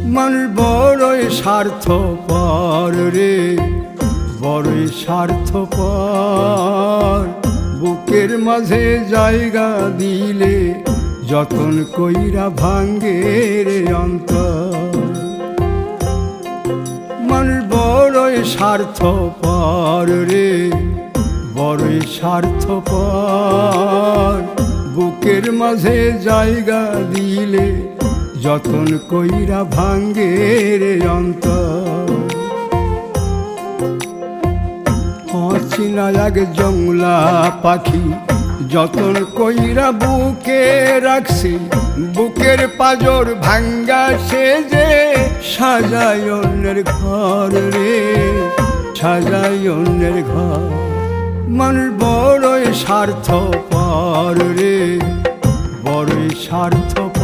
মানুষ বড়ই স্বার্থপর রে, বড়ই স্বার্থপর। বুকের মাঝে জায়গা দিলে যতন কইরা ভাঙ্গে রে অন্তর। মানুষ বড়ই স্বার্থপর রে, বড়ই স্বার্থপর। বুকের মাঝে জায়গা দিলে যতন কইরা ভাঙ্গে রে অন্তর। অচিনা এক জংলা পাখি যতন কইরা বুকে রাখছি, বুকের পাজর ভাঙ্গা সে যে সাজায় অন্যের ঘর রে, সাজায় অন্যের ঘর। মানুষ বড়ই স্বার্থপর রে, বড়ই স্বার্থপর।